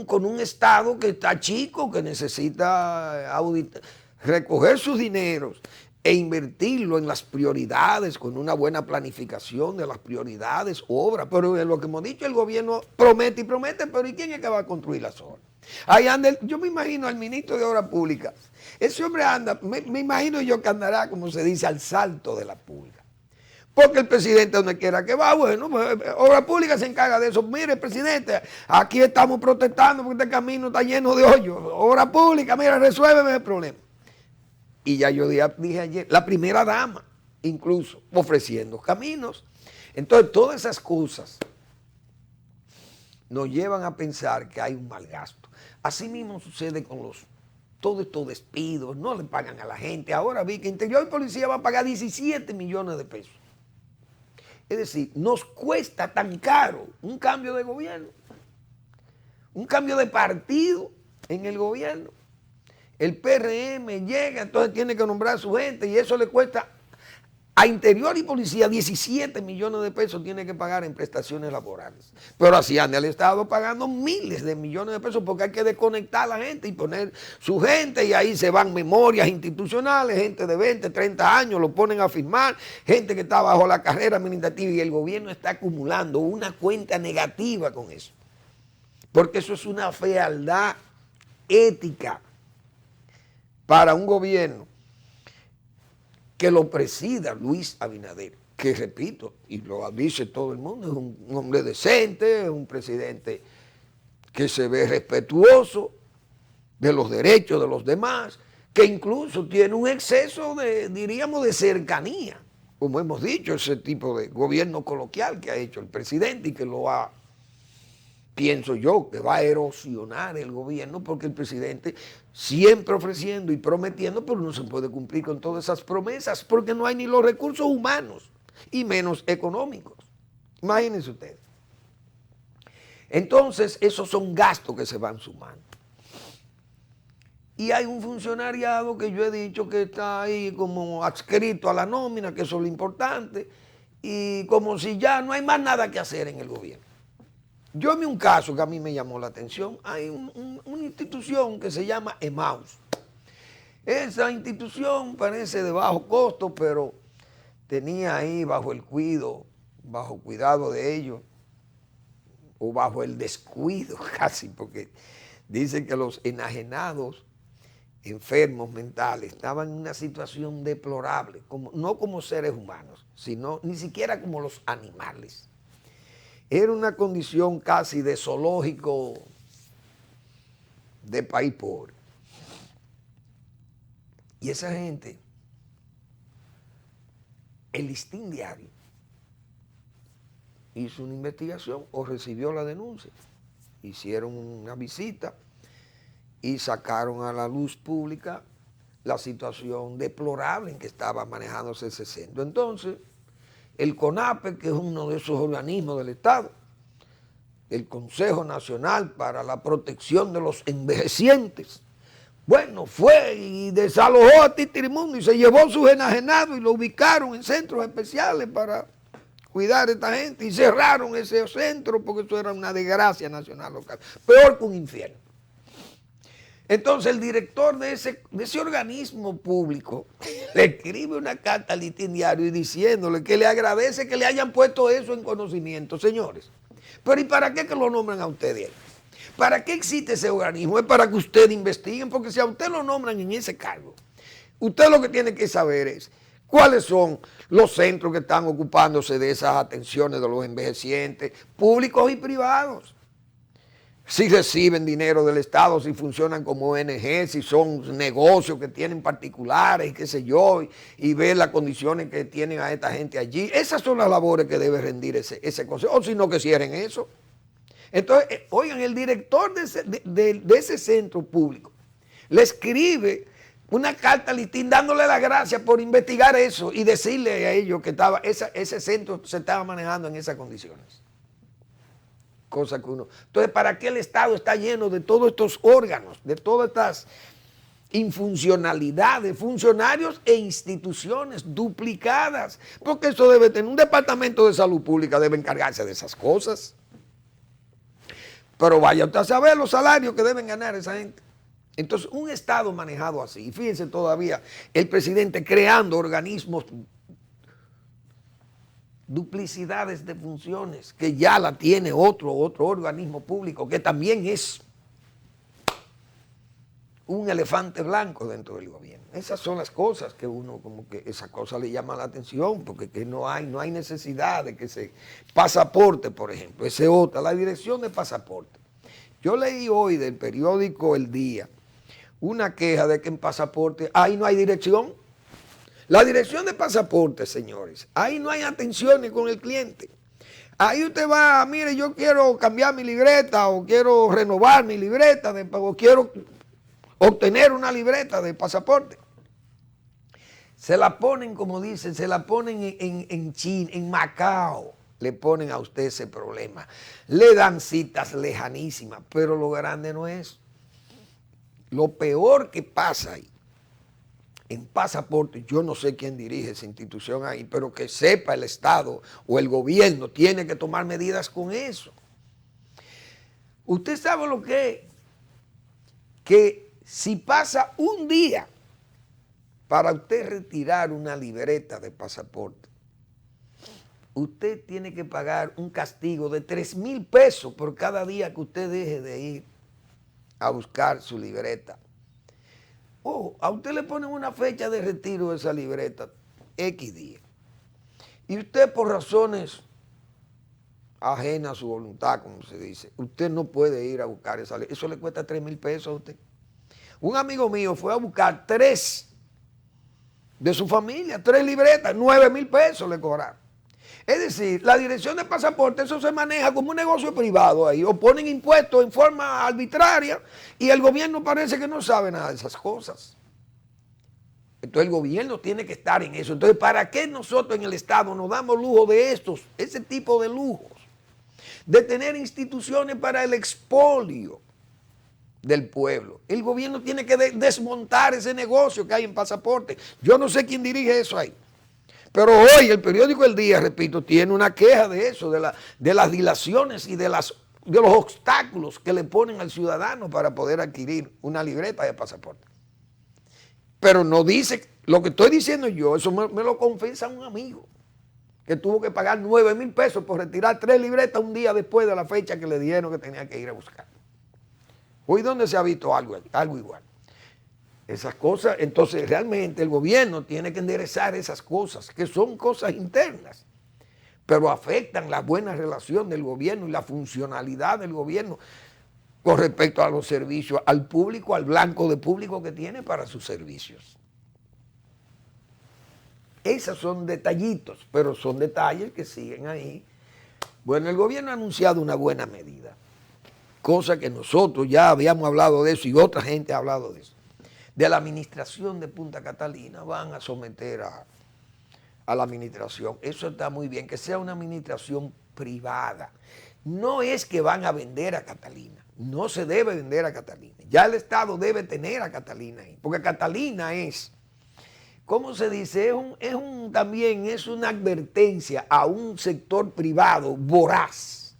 con un Estado que está chico, que necesita recoger sus dineros e invertirlo en las prioridades, con una buena planificación de las prioridades, obras. Pero en lo que hemos dicho, el gobierno promete y promete, pero ¿y quién es que va a construir las obras? Ahí anda, yo me imagino al ministro de Obras Públicas. Ese hombre anda, me imagino yo que andará, como se dice, al salto de la pulga. Porque el presidente, donde quiera que va, bueno, pues, Obras Públicas se encarga de eso. Mire, presidente, aquí estamos protestando porque este camino está lleno de hoyos. Obras Públicas, mira, resuélveme el problema. Y ya yo dije ayer, la primera dama, incluso, ofreciendo caminos. Entonces, todas esas cosas nos llevan a pensar que hay un mal gasto. Así mismo sucede con todos estos despidos, no le pagan a la gente. Ahora vi que Interior y Policía va a pagar 17 millones de pesos. Es decir, nos cuesta tan caro un cambio de gobierno, un cambio de partido en el gobierno. El PRM llega, entonces tiene que nombrar a su gente y eso le cuesta a Interior y Policía 17 millones de pesos tiene que pagar en prestaciones laborales. Pero así anda el Estado pagando miles de millones de pesos porque hay que desconectar a la gente y poner su gente y ahí se van memorias institucionales, gente de 20, 30 años, lo ponen a firmar, gente que está bajo la carrera administrativa y el gobierno está acumulando una cuenta negativa con eso. Porque eso es una fealdad ética para un gobierno que lo presida Luis Abinader, que repito, y lo dice todo el mundo, es un hombre decente, es un presidente que se ve respetuoso de los derechos de los demás, que incluso tiene un exceso diríamos, de cercanía, como hemos dicho, ese tipo de gobierno coloquial que ha hecho el presidente y que pienso yo, que va a erosionar el gobierno porque el presidente siempre ofreciendo y prometiendo, pero no se puede cumplir con todas esas promesas porque no hay ni los recursos humanos y menos económicos. Imagínense ustedes. Entonces, esos son gastos que se van sumando. Y hay un funcionariado que yo he dicho que está ahí como adscrito a la nómina, que eso es lo importante, y como si ya no hay más nada que hacer en el gobierno. Yo vi un caso que a mí me llamó la atención. Hay una institución que se llama Emaús. Esa institución parece de bajo costo, pero tenía ahí bajo el cuidado bajo cuidado de ellos, o bajo el descuido casi, porque dicen que los enajenados enfermos mentales estaban en una situación deplorable, no como seres humanos, sino ni siquiera como los animales. Era una condición casi de zoológico de país pobre. Y esa gente, el Listín Diario hizo una investigación o recibió la denuncia, hicieron una visita y sacaron a la luz pública la situación deplorable en que estaba manejándose ese centro. Entonces, el CONAPE, que es uno de esos organismos del Estado, el Consejo Nacional para la Protección de los Envejecientes, bueno, fue y desalojó a Titirimundo y se llevó sus enajenados y lo ubicaron en centros especiales para cuidar a esta gente y cerraron ese centro porque eso era una desgracia nacional local, peor que un infierno. Entonces el director de ese organismo público le escribe una carta al Listín Diario y diciéndole que le agradece que le hayan puesto eso en conocimiento, señores. Pero ¿y para qué que lo nombran a ustedes? ¿Para qué existe ese organismo? Es para que ustedes investiguen, porque si a usted lo nombran en ese cargo, usted lo que tiene que saber es cuáles son los centros que están ocupándose de esas atenciones de los envejecientes, públicos y privados. Si reciben dinero del Estado, si funcionan como ONG, si son negocios que tienen particulares, qué sé yo, y ver las condiciones que tienen a esta gente allí. Esas son las labores que debe rendir ese consejo, o si no que cierren eso. Entonces, oigan, el director de ese centro público le escribe una carta al Listín dándole las gracias por investigar eso y decirle a ellos que ese centro se estaba manejando en esas condiciones. Cosa que uno... Entonces, ¿para qué el Estado está lleno de todos estos órganos, de todas estas infuncionalidades, funcionarios e instituciones duplicadas? Porque eso debe tener un departamento de salud pública, debe encargarse de esas cosas. Pero vaya usted a saber los salarios que deben ganar esa gente. Entonces, un Estado manejado así, y fíjense todavía, el presidente creando organismos, duplicidades de funciones, que ya la tiene otro organismo público, que también es un elefante blanco dentro del gobierno. Esas son las cosas que uno, como que esa cosa le llama la atención, porque que no hay necesidad de que se... Pasaporte, por ejemplo, esa es otra, la dirección de pasaporte. Yo leí hoy del periódico El Día una queja de que en pasaporte ahí no hay dirección. La dirección de pasaporte, señores, ahí no hay atenciones con el cliente. Ahí usted va, mire, yo quiero cambiar mi libreta o quiero renovar mi libreta o quiero obtener una libreta de pasaporte. Se la ponen, como dicen, se la ponen en China, en Macao. Le ponen a usted ese problema. Le dan citas lejanísimas, pero lo grande no es. Lo peor que pasa ahí, en pasaporte, yo no sé quién dirige esa institución ahí, pero que sepa el Estado o el gobierno tiene que tomar medidas con eso. Usted sabe lo que es, que si pasa un día para usted retirar una libreta de pasaporte, usted tiene que pagar un castigo de 3,000 pesos por cada día que usted deje de ir a buscar su libreta. Oh, a usted le ponen una fecha de retiro de esa libreta, X día. Y usted por razones ajenas a su voluntad, como se dice, usted no puede ir a buscar esa libreta. Eso le cuesta 3,000 pesos a usted. Un amigo mío fue a buscar 3 de su familia, 3 libretas, 9,000 pesos le cobraron. Es decir, la dirección de pasaporte, eso se maneja como un negocio privado ahí, o ponen impuestos en forma arbitraria y el gobierno parece que no sabe nada de esas cosas. Entonces el gobierno tiene que estar en eso. Entonces, ¿para qué nosotros en el Estado nos damos lujo de ese tipo de lujos? De tener instituciones para el expolio del pueblo. El gobierno tiene que desmontar ese negocio que hay en pasaporte. Yo no sé quién dirige eso ahí. Pero hoy el periódico El Día, repito, tiene una queja de eso, de las dilaciones y de los obstáculos que le ponen al ciudadano para poder adquirir una libreta de pasaporte. Pero no dice, lo que estoy diciendo yo, eso me lo confiesa un amigo, que tuvo que pagar 9,000 pesos por retirar 3 libretas un día después de la fecha que le dijeron que tenía que ir a buscar. Hoy, ¿dónde se ha visto algo igual? Esas cosas, entonces realmente el gobierno tiene que enderezar esas cosas, que son cosas internas, pero afectan la buena relación del gobierno y la funcionalidad del gobierno con respecto a los servicios, al público, al blanco de público que tiene para sus servicios. Esos son detallitos, pero son detalles que siguen ahí. Bueno, el gobierno ha anunciado una buena medida, cosa que nosotros ya habíamos hablado de eso y otra gente ha hablado de eso. De la administración de Punta Catalina van a someter a la administración. Eso está muy bien, que sea una administración privada. No es que van a vender a Catalina, no se debe vender a Catalina. Ya el Estado debe tener a Catalina ahí, porque Catalina es, ¿cómo se dice? También es una advertencia a un sector privado voraz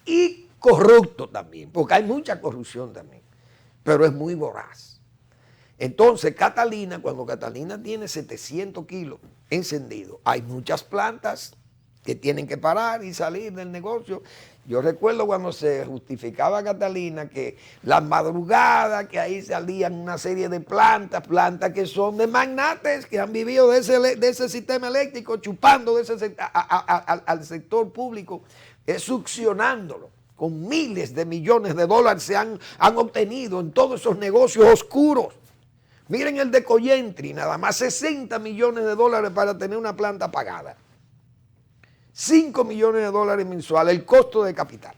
y corrupto también, porque hay mucha corrupción también, pero es muy voraz. Entonces, Catalina, cuando Catalina tiene 700 kilos encendidos, hay muchas plantas que tienen que parar y salir del negocio. Yo recuerdo cuando se justificaba Catalina que las madrugadas, que ahí salían una serie de plantas que son de magnates, que han vivido de ese sistema eléctrico, chupando al sector público, succionándolo. Con miles de millones de dólares se han obtenido en todos esos negocios oscuros. Miren el de Coyentri, nada más 60 millones de dólares para tener una planta pagada. 5 millones de dólares mensuales, el costo de capital.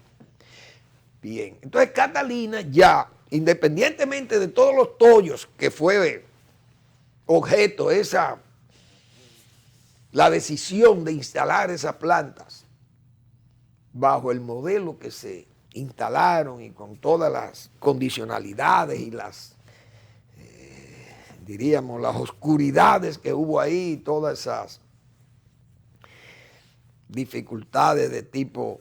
Bien, entonces Catalina ya, independientemente de todos los tollos que fue objeto la decisión de instalar esas plantas bajo el modelo que se instalaron y con todas las condicionalidades y diríamos, las oscuridades que hubo ahí, todas esas dificultades de tipo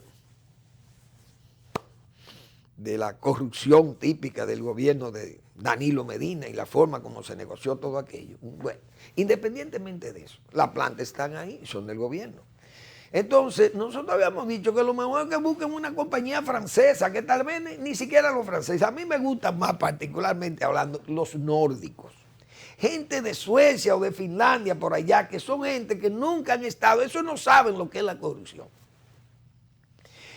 de la corrupción típica del gobierno de Danilo Medina y la forma como se negoció todo aquello. Bueno, independientemente de eso, las plantas están ahí, son del gobierno. Entonces, nosotros habíamos dicho que lo mejor es que busquen una compañía francesa, que tal vez ni siquiera los franceses. A mí me gustan más, particularmente hablando, los nórdicos. Gente de Suecia o de Finlandia por allá, que son gente que nunca han estado, eso no saben lo que es la corrupción.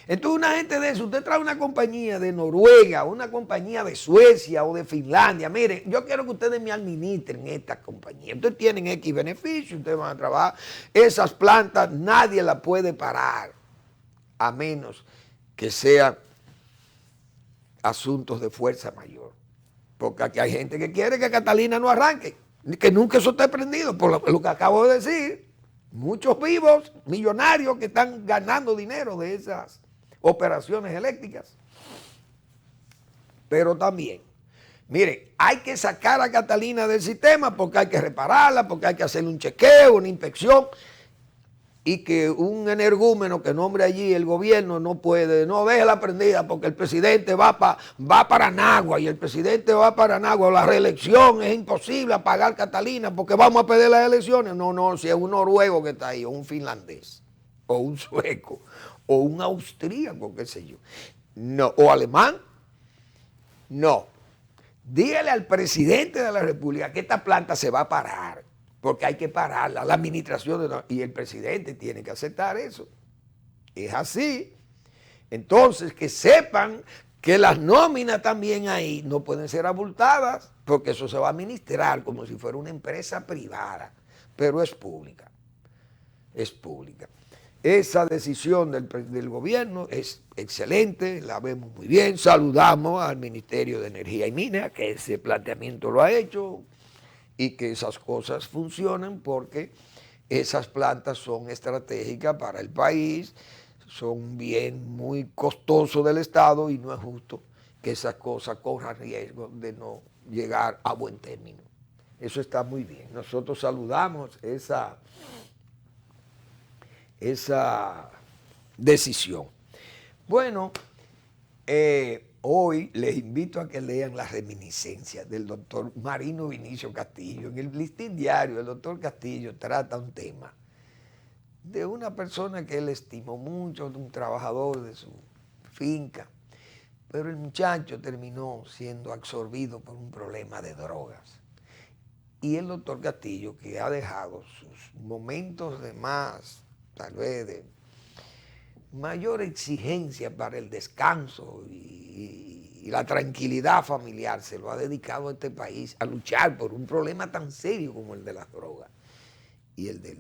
Entonces una gente de eso, usted trae una compañía de Noruega, una compañía de Suecia o de Finlandia, miren, yo quiero que ustedes me administren esta compañía. Ustedes tienen X beneficios, ustedes van a trabajar, esas plantas nadie las puede parar, a menos que sean asuntos de fuerza mayor. Porque aquí hay gente que quiere que Catalina no arranque, que nunca eso esté prendido, por lo que acabo de decir. Muchos vivos, millonarios que están ganando dinero de esas operaciones eléctricas. Pero también, mire, hay que sacar a Catalina del sistema porque hay que repararla, porque hay que hacerle un chequeo, una inspección. Y que un energúmeno que nombre allí el gobierno no déjela prendida porque el presidente va para Nagua y el presidente va para Nagua, la reelección es imposible apagar Catalina porque vamos a perder las elecciones. No, si es un noruego que está ahí, o un finlandés, o un sueco, o un austríaco, qué sé yo, no, o alemán, no. Dígale al presidente de la República que esta planta se va a parar. Porque hay que pararla, la administración y el presidente tiene que aceptar eso. Es así. Entonces, que sepan que las nóminas también ahí no pueden ser abultadas, porque eso se va a administrar como si fuera una empresa privada, pero es pública. Es pública. Esa decisión del gobierno es excelente, la vemos muy bien. Saludamos al Ministerio de Energía y Minas, que ese planteamiento lo ha hecho, y que esas cosas funcionen porque esas plantas son estratégicas para el país, son un bien muy costoso del Estado y no es justo que esas cosas corran riesgo de no llegar a buen término. Eso está muy bien. Nosotros saludamos esa decisión. Bueno, hoy les invito a que lean las reminiscencias del doctor Marino Vinicio Castillo. En el Listín Diario, el doctor Castillo trata un tema de una persona que él estimó mucho, de un trabajador de su finca, pero el muchacho terminó siendo absorbido por un problema de drogas. Y el doctor Castillo, que ha dejado sus momentos de más, tal vez de mayor exigencia para el descanso y la tranquilidad familiar, se lo ha dedicado a este país a luchar por un problema tan serio como el de las drogas y el del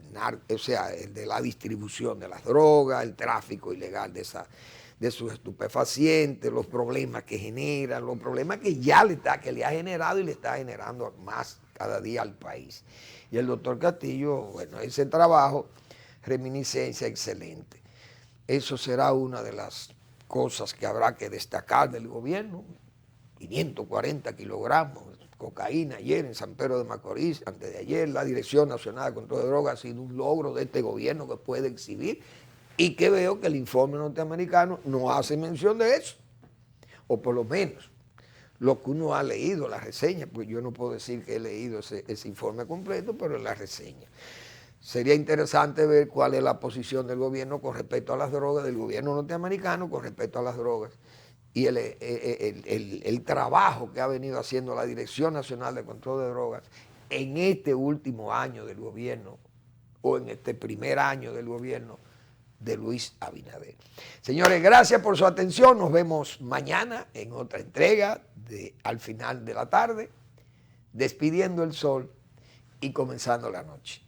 o sea, el de la distribución de las drogas, el tráfico ilegal de sus estupefacientes, los problemas que generan, los problemas que que le ha generado y le está generando más cada día al país. Y el doctor Castillo, bueno, ese trabajo, reminiscencia excelente. Eso será una de las cosas que habrá que destacar del gobierno. 540 kilogramos de cocaína ayer en San Pedro de Macorís, antes de ayer. La Dirección Nacional de Control de Drogas ha sido un logro de este gobierno que puede exhibir, y que veo que el informe norteamericano no hace mención de eso, o por lo menos lo que uno ha leído, la reseña, pues yo no puedo decir que he leído ese informe completo, pero en la reseña. Sería interesante ver cuál es la posición del gobierno con respecto a las drogas, del gobierno norteamericano con respecto a las drogas, y el trabajo que ha venido haciendo la Dirección Nacional de Control de Drogas en este último año del gobierno, o en este primer año del gobierno de Luis Abinader. Señores, gracias por su atención. Nos vemos mañana en otra entrega al final de la tarde, despidiendo el sol y comenzando la noche.